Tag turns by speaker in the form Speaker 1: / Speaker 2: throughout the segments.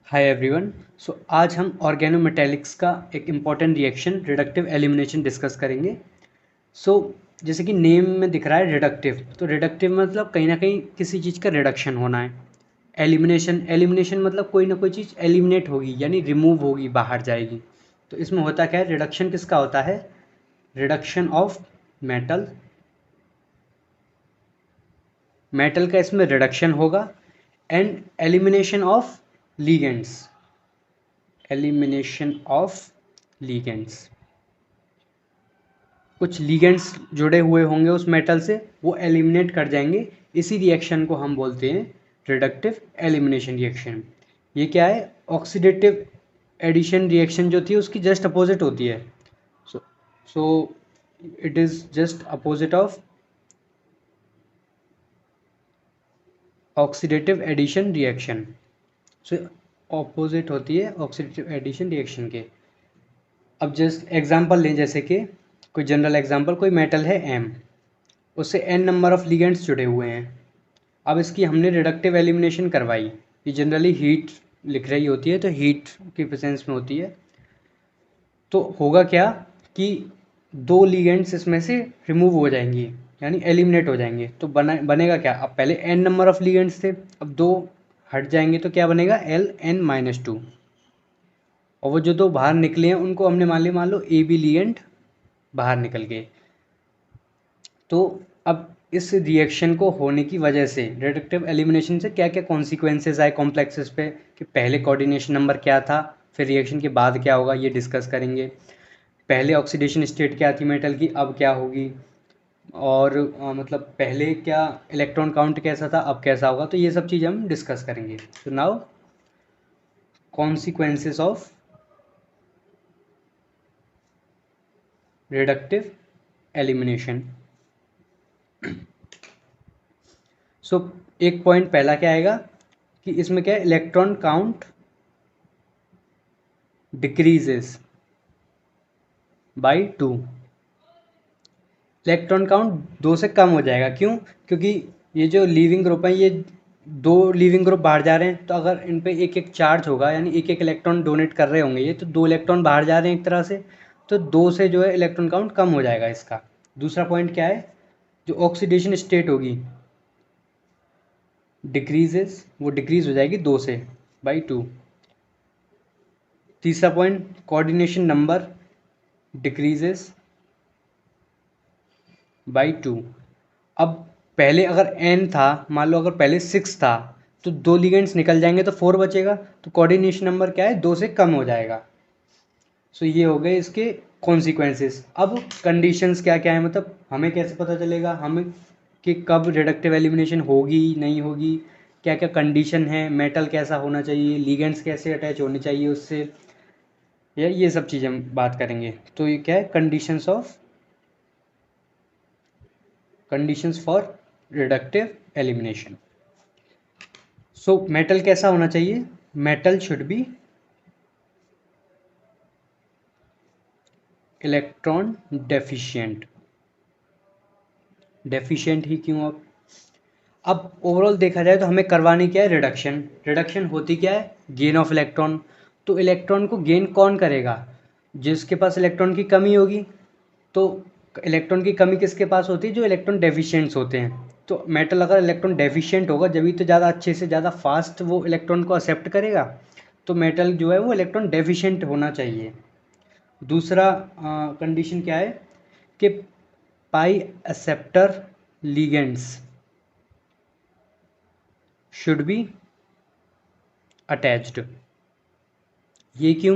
Speaker 1: Hi everyone. सो आज हम organometallics का एक important reaction reductive elimination discuss करेंगे। जैसे कि नेम में दिख रहा है रिडक्टिव, तो रिडक्टिव मतलब कहीं ना कहीं किसी चीज़ का रिडक्शन होना है। एलिमिनेशन मतलब कोई ना कोई चीज़ एलिमिनेट होगी, यानी रिमूव होगी, बाहर जाएगी। तो इसमें होता क्या है, रिडक्शन किसका होता है? Reduction of metal. मेटल का इसमें रिडक्शन होगा। And elimination of ligands. Elimination of ligands, कुछ लीगेंड्स जुड़े हुए होंगे उस मेटल से, वो एलिमिनेट कर जाएंगे। इसी रिएक्शन को हम बोलते हैं रिडक्टिव एलिमिनेशन रिएक्शन। ये क्या है? ऑक्सीडेटिव एडिशन रिएक्शन जो थी उसकी जस्ट अपोजिट होती है। So so it is just opposite of oxidative addition reaction. So opposite होती है ऑक्सीडेटिव एडिशन रिएक्शन के। अब जस्ट एग्जांपल लें, जैसे कि कोई जनरल एग्जांपल, कोई मेटल है एम, उससे एन नंबर ऑफ लिगेंड्स जुड़े हुए हैं। अब इसकी हमने रिडक्टिव एलिमिनेशन करवाई। ये जनरली हीट लिख रही होती है, तो हीट की प्रेजेंस में होती है। तो होगा क्या कि दो लिगेंड्स इसमें से रिमूव हो जाएंगी, यानी एलिमिनेट हो जाएंगे। तो बनेगा क्या? अब पहले एन नंबर ऑफ लिगेंड्स थे, अब दो हट जाएंगे तो क्या बनेगा? Ln-2। और वो जो दो बाहर निकले हैं उनको हमने मान लो ए बी लिगेंड बाहर निकल गए। तो अब इस रिएक्शन को होने की वजह से, रिडक्टिव एलिमिनेशन से क्या क्या कॉन्सिक्वेंसेज आए कॉम्प्लेक्सेस पे, कि पहले कोऑर्डिनेशन नंबर क्या था, फिर रिएक्शन के बाद क्या होगा, ये डिस्कस करेंगे। पहले ऑक्सीडेशन स्टेट क्या थी मेटल की, अब क्या होगी, और मतलब पहले क्या इलेक्ट्रॉन काउंट कैसा था, अब कैसा होगा। तो ये सब चीज़ हम डिस्कस करेंगे। तो now consequences of reductive elimination. So एक पॉइंट पहला क्या आएगा कि इसमें क्या है, electron count decreases by 2। Electron count 2 से कम हो जाएगा। क्यों? क्योंकि ये जो लीविंग ग्रुप है, ये दो लीविंग ग्रुप बाहर जा रहे हैं, तो अगर इन पे एक एक चार्ज होगा, यानी एक एक इलेक्ट्रॉन डोनेट कर रहे होंगे ये, तो दो इलेक्ट्रॉन बाहर जा रहे हैं एक तरह से, तो 2 से जो है इलेक्ट्रॉन काउंट कम हो जाएगा इसका। दूसरा पॉइंट क्या है, जो ऑक्सीडेशन स्टेट होगी डिक्रीजेस, वो डिक्रीज हो जाएगी 2 से बाई 2। तीसरा point, coordination number decreases by 2। अब पहले अगर n था, मान लो अगर पहले 6 था, तो दो लिगेंड्स निकल जाएंगे तो 4 बचेगा, तो कोऑर्डिनेशन नंबर क्या है, 2 से कम हो जाएगा। सो ये हो गए इसके कॉन्सिक्वेंसेस। अब कंडीशंस क्या क्या है, मतलब हमें कैसे पता चलेगा हमें कि कब रिडक्टिव एलिमिनेशन होगी नहीं होगी, क्या क्या कंडीशन है, मेटल कैसा होना चाहिए, लिगेंड्स कैसे अटैच होने चाहिए उससे, या ये सब चीज़ें हम बात करेंगे। तो ये क्या है, conditions for reductive elimination. So metal कैसा होना चाहिए? Metal should be electron deficient. Deficient ही क्यों? अब ओवरऑल देखा जाए तो हमें करवानी क्या है, रिडक्शन। रिडक्शन होती क्या है, गेन ऑफ इलेक्ट्रॉन। तो इलेक्ट्रॉन को गेन कौन करेगा? जिसके पास इलेक्ट्रॉन की कमी होगी। तो इलेक्ट्रॉन की कमी किसके पास होती है? जो इलेक्ट्रॉन डेफिशिएंट्स होते हैं। तो मेटल अगर इलेक्ट्रॉन डेफिशिएंट होगा, जब भी तो ज़्यादा अच्छे से ज़्यादा फास्ट वो इलेक्ट्रॉन को एक्सेप्ट करेगा। तो मेटल जो है वो इलेक्ट्रॉन डेफिशिएंट होना चाहिए। दूसरा कंडीशन क्या है कि पाई acceptor ligands should be attached. ये क्यों?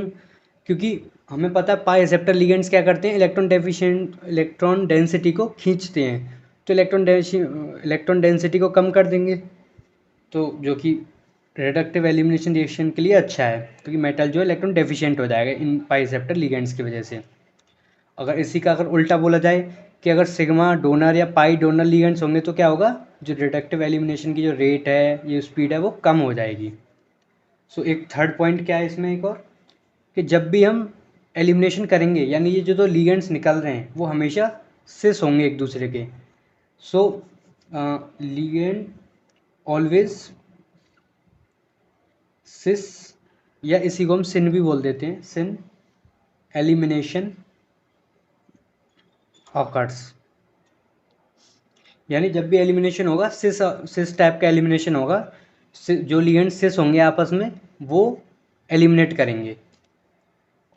Speaker 1: क्योंकि हमें पता है पाई एक्सेप्टर लिगेंड्स क्या करते हैं, इलेक्ट्रॉन डेंसिटी को खींचते हैं। तो इलेक्ट्रॉन डेंसिटी को कम कर देंगे, तो जो कि रिडक्टिव एलिमिनेशन रिएक्शन के लिए अच्छा है, क्योंकि मेटल जो है इलेक्ट्रॉन डेफिशिएंट हो जाएगा इन पाई एक्सेप्टर लिगेंड्स की वजह से। अगर इसी का अगर उल्टा बोला जाए कि अगर सिग्मा डोनर या पाई डोनर लिगेंड्स होंगे, तो क्या होगा, जो रिडक्टिव एलिमिनेशन की जो रेट है, ये स्पीड है, वो कम हो जाएगी। सो एक थर्ड पॉइंट क्या है इसमें एक और, कि जब भी हम एलिमिनेशन करेंगे, यानी ये जो दो लिगेंड्स निकल रहे हैं वो हमेशा सिस होंगे एक दूसरे के। सो लिगेंड ऑलवेज सिस या इसी को हम सिन भी बोल देते हैं, सिन एलिमिनेशन ऑकर्स। यानी जब भी एलिमिनेशन होगा, सिस टाइप का एलिमिनेशन होगा, जो लिगेंड सिस होंगे आपस में वो एलिमिनेट करेंगे।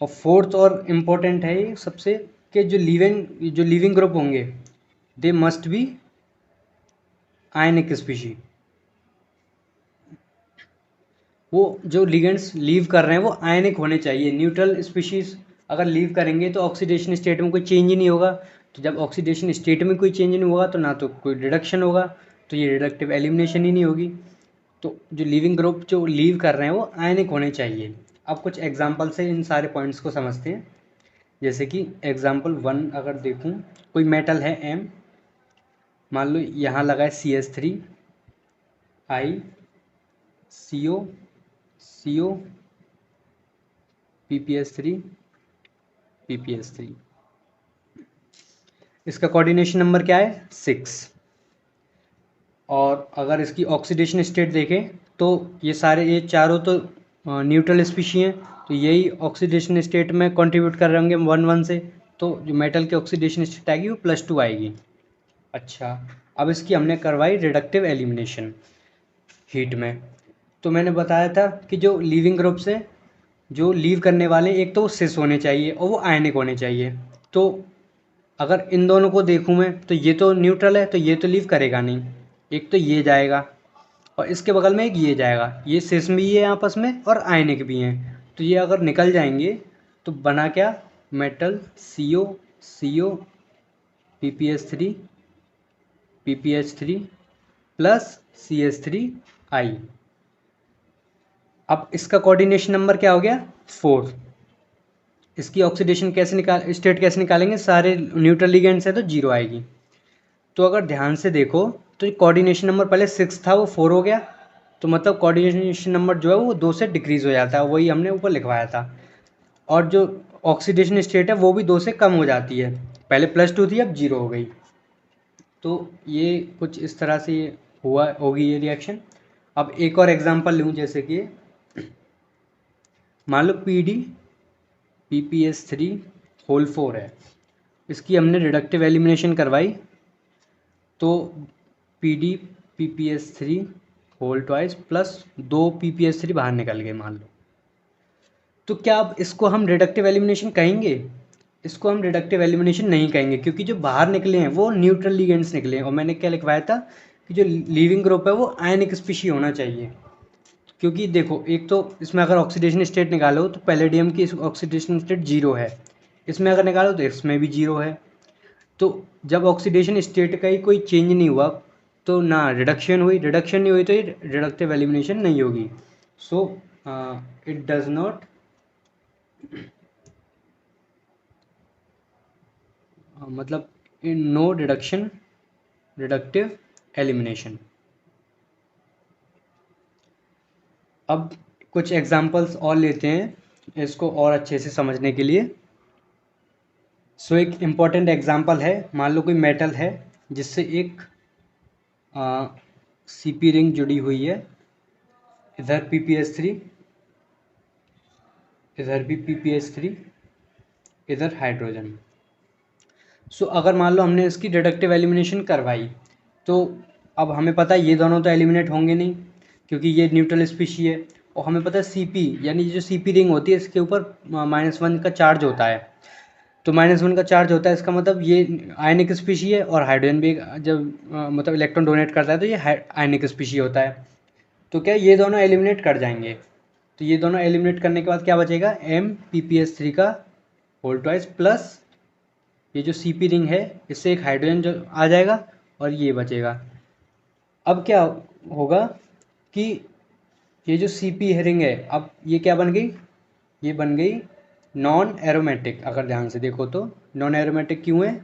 Speaker 1: और फोर्थ और इम्पोर्टेंट है ये सबसे, कि जो लिविंग ग्रुप होंगे they must be ionic species. वो जो लिगेंड्स लीव कर रहे हैं वो आयनिक होने चाहिए। न्यूट्रल स्पीशीज अगर लीव करेंगे तो ऑक्सीडेशन स्टेट में कोई चेंज ही नहीं होगा। तो जब ऑक्सीडेशन स्टेट में कोई चेंज नहीं होगा तो ना तो कोई रिडक्शन होगा, तो ये रिडक्टिव एलिमिनेशन ही नहीं होगी। तो जो लिविंग ग्रुप जो लीव कर रहे हैं वो आयनिक होने चाहिए। अब कुछ एग्जाम्पल से इन सारे पॉइंट्स को समझते हैं। जैसे कि एग्जाम्पल 1 अगर देखूँ, कोई मेटल है एम, मान लो यहाँ लगा है CH3 I CO CO PPS3 PPS3। इसका कोऑर्डिनेशन नंबर क्या है 6। और अगर इसकी ऑक्सीडेशन स्टेट देखें तो ये चारों तो न्यूट्रल स्पीशी हैं, तो यही ऑक्सीडेशन स्टेट में कंट्रीब्यूट कर रहे होंगे 1 1 से, तो जो मेटल की ऑक्सीडेशन स्टेट आएगी वो +2 आएगी। अच्छा, अब इसकी हमने करवाई रिडक्टिव एलिमिनेशन हीट में। तो मैंने बताया था कि जो लीविंग ग्रुप्स हैं जो लीव करने वाले, एक तो वो सिस होने चाहिए और वो आयनिक होने चाहिए। तो अगर इन दोनों को देखूँ मैं तो ये तो न्यूट्रल है, तो ये तो लीव करेगा नहीं। एक तो ये जाएगा और इसके बगल में एक ये जाएगा, ये सिस भी है आपस में और आयनिक भी हैं। तो ये अगर निकल जाएंगे तो बना क्या, metal CO CO PPS3 PPH3 plus CH3I। अब इसका कोऑर्डिनेशन नंबर क्या हो गया 4। इसकी ऑक्सीडेशन स्टेट कैसे निकालेंगे, सारे न्यूट्रल लिगेंड्स है तो 0 आएगी। तो अगर ध्यान से देखो तो कोऑर्डिनेशन नंबर पहले 6 था वो 4 हो गया, तो मतलब कोऑर्डिनेशन नंबर जो है वो 2 से डिक्रीज़ हो जाता है, वही हमने ऊपर लिखवाया था। और जो ऑक्सीडेशन स्टेट है वो भी 2 से कम हो जाती है, पहले +2 थी अब 0 हो गई। तो ये कुछ इस तरह से ये होगी ये रिएक्शन। अब एक और एग्जांपल लूँ, जैसे कि मान लो PD PPS3 होल 4 है, इसकी हमने रिडक्टिव एलिमिनेशन करवाई, तो PD PPS3 whole twice plus 2 PPS3 बाहर निकल गए मान लो। तो क्या अब इसको हम रिडक्टिव एलिमिनेशन कहेंगे? इसको हम रिडक्टिव एलिमिनेशन नहीं कहेंगे, क्योंकि जो बाहर निकले हैं वो न्यूट्रल लिगेंड्स निकले हैं। और मैंने क्या लिखवाया था कि जो लीविंग ग्रुप है वो आयनिक स्पीशी होना चाहिए। क्योंकि देखो, एक तो इसमें अगर ऑक्सीडेशन स्टेट निकालो तो पैलेडियम की ऑक्सीडेशन स्टेट 0 है, इसमें अगर निकालो तो इसमें भी 0 है। तो जब ऑक्सीडेशन स्टेट का ही कोई चेंज नहीं हुआ तो ना रिडक्शन हुई, रिडक्शन नहीं हुई तो ये रिडक्टिव एलिमिनेशन नहीं होगी। सो इट डज नॉट मतलब इन नो रिडक्टिव एलिमिनेशन। अब कुछ एग्जांपल्स और लेते हैं इसको और अच्छे से समझने के लिए। सो एक इम्पॉर्टेंट एग्जांपल है, मान लो कोई मेटल है जिससे एक CP रिंग जुड़ी हुई है, इधर PPS3, इधर भी PPS3, इधर हाइड्रोजन। सो अगर मान लो हमने इसकी रिडक्टिव एलिमिनेशन करवाई तो अब हमें पता है ये दोनों तो एलिमिनेट होंगे नहीं, क्योंकि ये न्यूट्रल स्पीशी है। और हमें पता है CP यानी जो CP रिंग होती है इसके ऊपर -1 का चार्ज होता है। तो -1 का चार्ज होता है, इसका मतलब ये आयनिक स्पीशी है। और हाइड्रोजन भी जब मतलब इलेक्ट्रॉन डोनेट करता है तो ये आयनिक स्पीशी होता है। तो क्या ये दोनों एलिमिनेट कर जाएंगे? तो ये दोनों एलिमिनेट करने के बाद क्या बचेगा, MPPS3 का होल ट्वाइस प्लस ये जो CP रिंग है इससे एक हाइड्रोजन जो आ जाएगा और ये बचेगा। अब क्या होगा कि ये जो CP रिंग है, अब ये क्या बन गई, ये बन गई नॉन एरोमेटिक। अगर ध्यान से देखो तो नॉन एरोमेटिक क्यों है,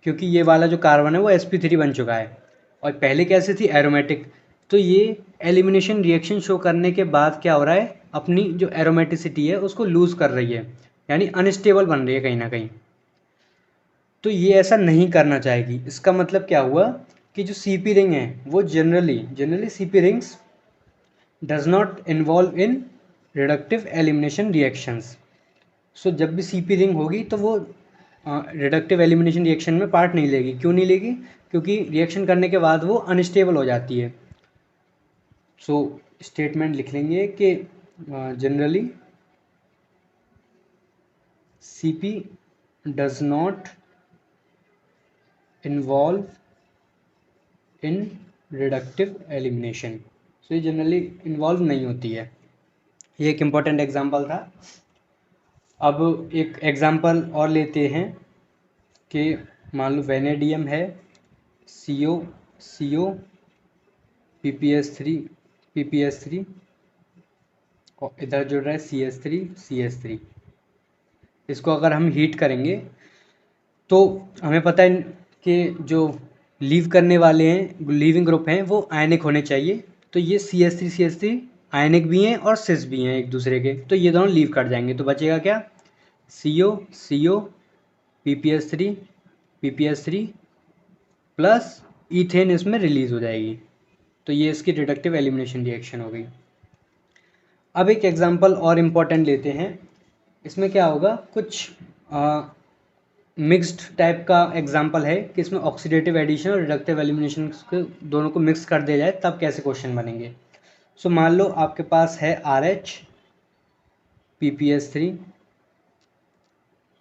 Speaker 1: क्योंकि ये वाला जो कार्बन है वो sp3 बन चुका है और पहले कैसे थी एरोमेटिक। तो ये एलिमिनेशन रिएक्शन शो करने के बाद क्या हो रहा है, अपनी जो एरोमेटिसिटी है उसको लूज़ कर रही है, यानी अनस्टेबल बन रही है कहीं ना कहीं। तो ये ऐसा नहीं करना चाहेगी। इसका मतलब क्या हुआ कि जो CP रिंग है वो generally CP rings does not involve in reductive elimination reactions. So जब भी CP रिंग होगी तो वो रिडक्टिव एलिमिनेशन रिएक्शन में पार्ट नहीं लेगी। क्यों नहीं लेगी? क्योंकि रिएक्शन करने के बाद वो अनस्टेबल हो जाती है। सो स्टेटमेंट लिख लेंगे कि generally CP does not involve in reductive elimination. So ये जनरली इन्वॉल्व नहीं होती है। ये एक इम्पॉर्टेंट एग्जाम्पल था। अब एक एग्जाम्पल और लेते हैं कि मान लो वेनेडियम है CO PPS3 और इधर जुड़ रहा है CH3 इसको अगर हम हीट करेंगे तो हमें पता है कि जो लीव करने वाले हैं, लीविंग ग्रुप हैं, वो आयनिक होने चाहिए। तो ये CH3 आयनिक भी हैं और सिस भी हैं एक दूसरे के, तो ये दोनों लीव कर जाएंगे। तो बचेगा क्या? CO PPS3 प्लस ईथेन इसमें रिलीज हो जाएगी। तो ये इसकी रिडक्टिव एलिमिनेशन रिएक्शन हो गई। अब एक एग्जांपल और इम्पोर्टेंट लेते हैं। इसमें क्या होगा, कुछ मिक्स्ड टाइप का एग्जांपल है कि इसमें ऑक्सीडेटिव एडिशन और रिडक्टिव एलिमिनेशन के दोनों को मिक्स कर दिया जाए तब कैसे क्वेश्चन बनेंगे। सो मान लो आपके पास है RH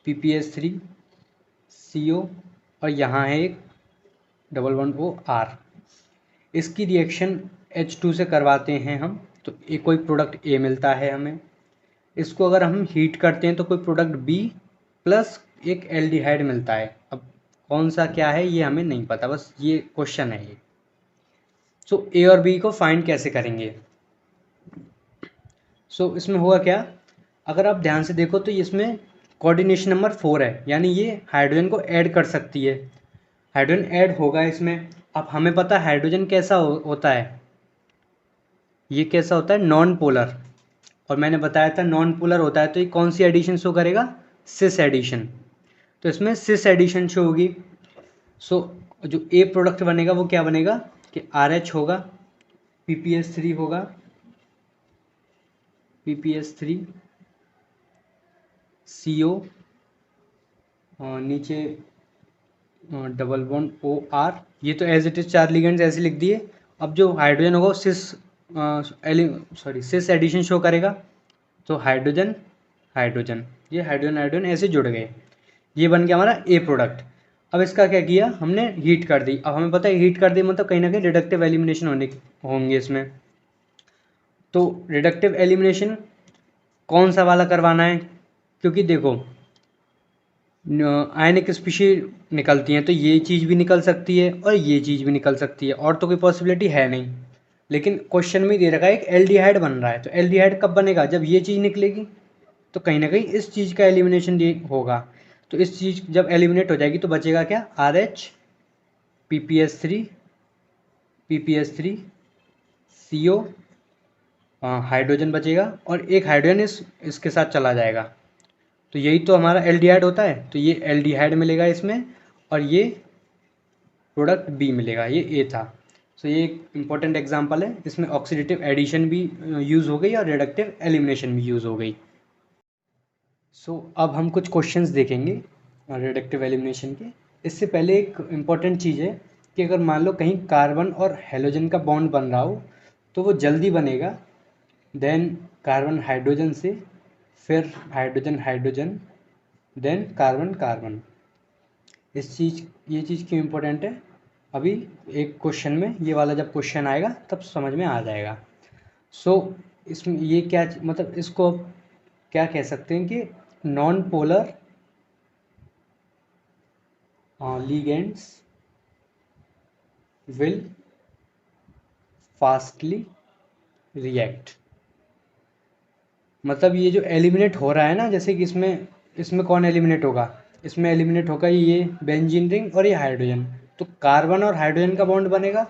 Speaker 1: PPS3 CO और यहाँ है एक डबल बॉन्ड OR। इसकी रिएक्शन H2 से करवाते हैं हम, तो एक कोई प्रोडक्ट A मिलता है हमें। इसको अगर हम हीट करते हैं तो कोई प्रोडक्ट B प्लस एक एल्डिहाइड मिलता है। अब कौन सा क्या है ये हमें नहीं पता, बस ये क्वेश्चन है ये। सो A और B को फाइंड कैसे करेंगे? सो इसमें होगा क्या, अगर आप ध्यान से देखो तो इसमें कोऑर्डिनेशन नंबर 4 है, यानी ये हाइड्रोजन को ऐड कर सकती है। हाइड्रोजन ऐड होगा इसमें। अब हमें पता है हाइड्रोजन कैसा होता है, ये कैसा होता है, नॉन पोलर। और मैंने बताया था नॉन पोलर होता है तो ये कौन सी एडिशन शो करेगा? Cis addition. तो इसमें सिस एडिशन शो होगी। सो जो ए प्रोडक्ट बनेगा वो क्या बनेगा कि RH होगा, PPS3 होगा, PPS3 CO नीचे डबल बॉन्ड OR। ये तो एज इट इज 4 लिगेंड्स ऐसे लिख दिए। अब जो हाइड्रोजन होगा सिस एडिशन शो करेगा। तो हाइड्रोजन ये हाइड्रोजन ऐसे जुड़ गए, ये बन गया हमारा ए प्रोडक्ट। अब इसका क्या किया हमने, हीट कर दी। अब हमें पता है हीट कर दी मतलब कहीं ना कहीं रिडक्टिव एलिमिनेशन होंगे इसमें। तो रिडक्टिव एलिमिनेशन कौन सा वाला करवाना है, क्योंकि देखो आयनिक स्पीशीज निकलती हैं तो ये चीज़ भी निकल सकती है और ये चीज़ भी निकल सकती है, और तो कोई पॉसिबिलिटी है नहीं। लेकिन क्वेश्चन में दे रखा है एक एल्डिहाइड बन रहा है, तो एल्डिहाइड कब बनेगा? जब ये चीज़ निकलेगी। तो कहीं ना कहीं इस चीज़ का एलिमिनेशन होगा। तो इस चीज़ जब एलिमिनेट हो जाएगी तो बचेगा क्या? RH PPS3 CO हाइड्रोजन बचेगा और एक हाइड्रोजन इसके साथ चला जाएगा। तो यही तो हमारा एल्डिहाइड होता है। तो ये एल्डिहाइड मिलेगा इसमें और ये प्रोडक्ट B मिलेगा, ये A था। सो ये एक इम्पॉर्टेंट एग्जांपल है, इसमें ऑक्सीडेटिव एडिशन भी यूज़ हो गई और रिडक्टिव एलिमिनेशन भी यूज़ हो गई। सो अब हम कुछ क्वेश्चंस देखेंगे रिडक्टिव एलिमिनेशन के। इससे पहले एक इम्पॉर्टेंट चीज़ है कि अगर मान लो कहीं कार्बन और हेलोजन का बॉन्ड बन रहा हो तो वो जल्दी बनेगा देन कार्बन हाइड्रोजन से, फिर हाइड्रोजन देन कार्बन। ये चीज़ क्यों इम्पोर्टेंट है, अभी एक क्वेश्चन में ये वाला जब क्वेश्चन आएगा तब समझ में आ जाएगा। सो इसमें ये क्या मतलब, इसको क्या कह सकते हैं कि non polar ligands will fastly react. मतलब ये जो एलिमिनेट हो रहा है ना, जैसे कि इसमें कौन एलिमिनेट होगा, इसमें एलिमिनेट होगा ये बेंजीन रिंग और ये हाइड्रोजन। तो कार्बन और हाइड्रोजन का बॉन्ड बनेगा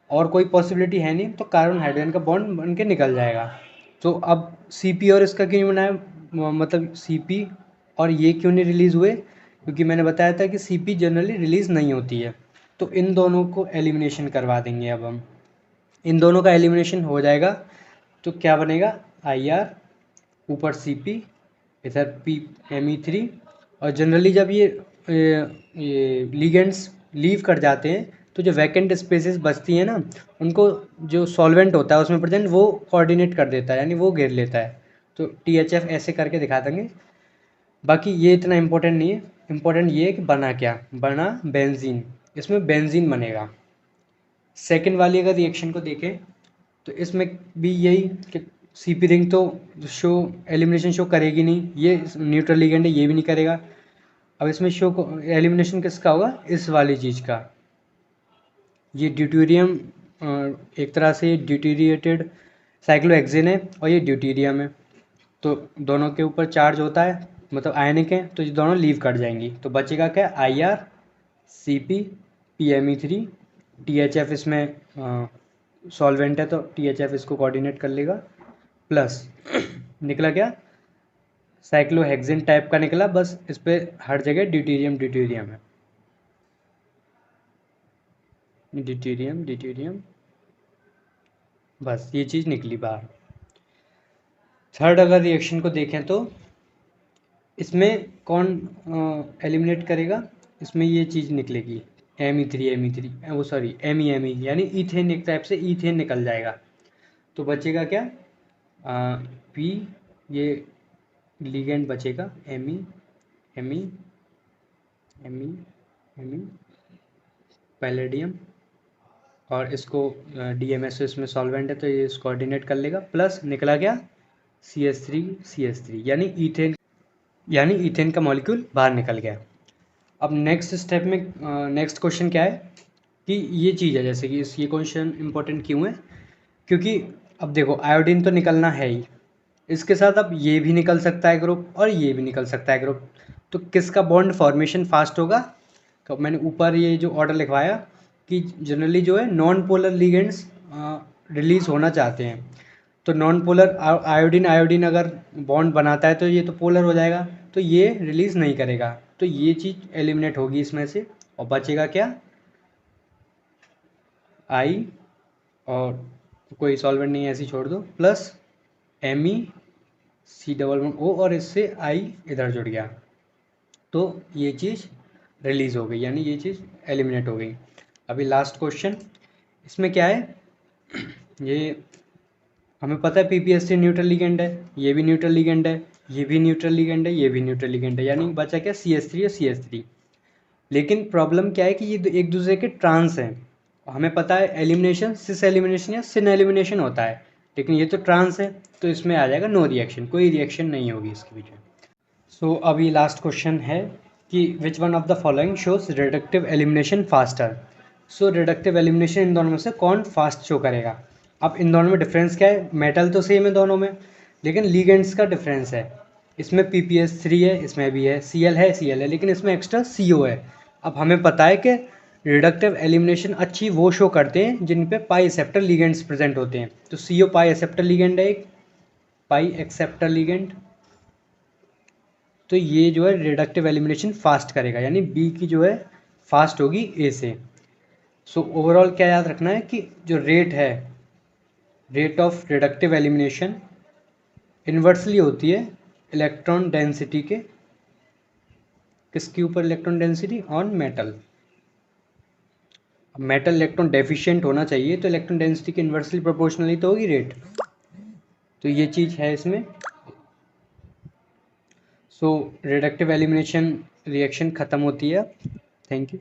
Speaker 1: और कोई पॉसिबिलिटी है नहीं, तो कार्बन हाइड्रोजन का बॉन्ड बन के निकल जाएगा। तो अब CP और इसका क्यों बनाया, मतलब CP और ये क्यों नहीं रिलीज़ हुए, क्योंकि मैंने बताया था कि CP जनरली रिलीज़ नहीं होती है। तो इन दोनों को एलिमिनेशन करवा देंगे। अब हम इन दोनों का एलिमिनेशन हो जाएगा तो क्या बनेगा, IR ऊपर Cp, इधर Me3। और जनरली जब ये लिगेंड्स लीव कर जाते हैं तो जो वैकेंट स्पेसेस बचती हैं ना, उनको जो सॉल्वेंट होता है उसमें प्रेजेंट वो कोऑर्डिनेट कर देता है, यानी वो घेर लेता है। तो THF ऐसे करके दिखा देंगे। बाकी ये इतना इम्पोर्टेंट नहीं है, इम्पोर्टेंट ये है कि बना क्या, बना बेंजीन, इसमें बेंजीन बनेगा। सेकेंड वाली अगर रिएक्शन को देखें तो इसमें भी यही कि Cp रिंग तो शो एलिमिनेशन शो करेगी नहीं, ये न्यूट्रल लिगेंड है, ये भी नहीं करेगा। अब इसमें शो एलिमिनेशन किसका होगा, इस वाली चीज़ का। ये ड्यूटेरियम एक तरह से ड्यूटेरिएटेड साइक्लोहेक्सेन है और ये ड्यूटेरियम है, तो दोनों के ऊपर चार्ज होता है, मतलब आयनिक है, तो ये दोनों लीव कर जाएंगी। तो बचेगा क्या, IR, Cp, PMe3, THF इसमें सॉल्वेंट है तो THF इसको कोऑर्डिनेट कर लेगा, प्लस निकला क्या, साइक्लोहेक्सेन टाइप का निकला। बस इस पर हर जगह ड्यूटेरियम ड्यूटेरियम है, ड्यूटेरियम ड्यूटेरियम, बस ये चीज़ निकली बाहर। थर्ड अगर रिएक्शन को देखें तो इसमें कौन एलिमिनेट करेगा, इसमें ये चीज़ निकलेगी Me3 वो सॉरी Me यानी ईथेन, एक टाइप से ईथेन निकल जाएगा। तो बचेगा क्या, P, ये लिगेंड बचेगा Me पैलेडियम, और इसको DMSO इसमें सॉल्वेंट है तो ये इसको कोऑर्डिनेट कर लेगा, प्लस निकला क्या CH3 यानी ईथेन का मॉलिक्यूल बाहर निकल गया। अब नेक्स्ट स्टेप में नेक्स्ट क्वेश्चन क्या है कि ये चीज़ है, जैसे कि ये क्वेश्चन इंपॉर्टेंट क्यों है, क्योंकि अब देखो आयोडीन तो निकलना है ही, इसके साथ अब ये भी निकल सकता है ग्रुप और ये भी निकल सकता है ग्रुप, तो किसका बॉन्ड फॉर्मेशन फास्ट होगा। तो मैंने ऊपर ये जो ऑर्डर लिखवाया कि जनरली जो है नॉन पोलर लिगेंड्स रिलीज होना चाहते हैं, तो नॉन पोलर आयोडीन अगर बॉन्ड बनाता है तो ये तो पोलर हो जाएगा, तो ये रिलीज नहीं करेगा, तो ये चीज़ एलिमिनेट होगी इसमें से, और बचेगा क्या, आई, और कोई सॉल्वेंट नहीं है ऐसे छोड़ दो, प्लस Me, C11O, और इससे I इधर जुड़ गया, तो ये चीज़ रिलीज़ हो गई, यानी ये चीज़ एलिमिनेट हो गई। अभी लास्ट क्वेश्चन, इसमें क्या है, ये हमें पता है PPSC न्यूट्रल लिगेंड है, ये भी न्यूट्रल लिगेंड है, ये भी न्यूट्रल लिगेंड है, ये भी न्यूट्रल लिगेंड है, यानी बचा क्या, CH3 और CH3। लेकिन प्रॉब्लम क्या है कि ये एक दूसरे के ट्रांस हैं, हमें पता है एलिमिनेशन सिस एलिमिनेशन या सिन एलिमिनेशन होता है, लेकिन ये तो ट्रांस है, तो इसमें आ जाएगा नो रिएक्शन, कोई रिएक्शन नहीं होगी इसके बीच में। सो अभी लास्ट क्वेश्चन है कि which one of the following shows reductive elimination faster. So reductive elimination इन दोनों में से कौन फास्ट शो करेगा। अब इन दोनों में डिफरेंस क्या है, मेटल तो सेम है दोनों में, लेकिन लिगेंड्स का डिफरेंस है। इसमें PPS3 है, इसमें भी है, Cl है, लेकिन इसमें एक्स्ट्रा CO है। अब हमें पता है कि रिडक्टिव एलिमिनेशन अच्छी वो शो करते हैं जिन पे पाई एक्सेप्टर लिगेंड्स प्रेजेंट होते हैं, तो CO पाई एक्सेप्टर लिगेंड है, एक पाई एक्सेप्टर लिगेंड, तो ये जो है रिडक्टिव एलिमिनेशन फास्ट करेगा, यानी बी की जो है फास्ट होगी ए से। सो ओवरऑल क्या याद रखना है कि जो रेट है, rate of reductive elimination inversely होती है इलेक्ट्रॉन डेंसिटी के, किसके ऊपर, electron density on metal. Metal electron deficient होना चाहिए, तो इलेक्ट्रॉन डेंसिटी के इन्वर्सली प्रोपोर्शनली तो होगी रेट, तो ये चीज़ है इसमें। सो रिडक्टिव एलिमिनेशन रिएक्शन ख़त्म होती है। Thank you.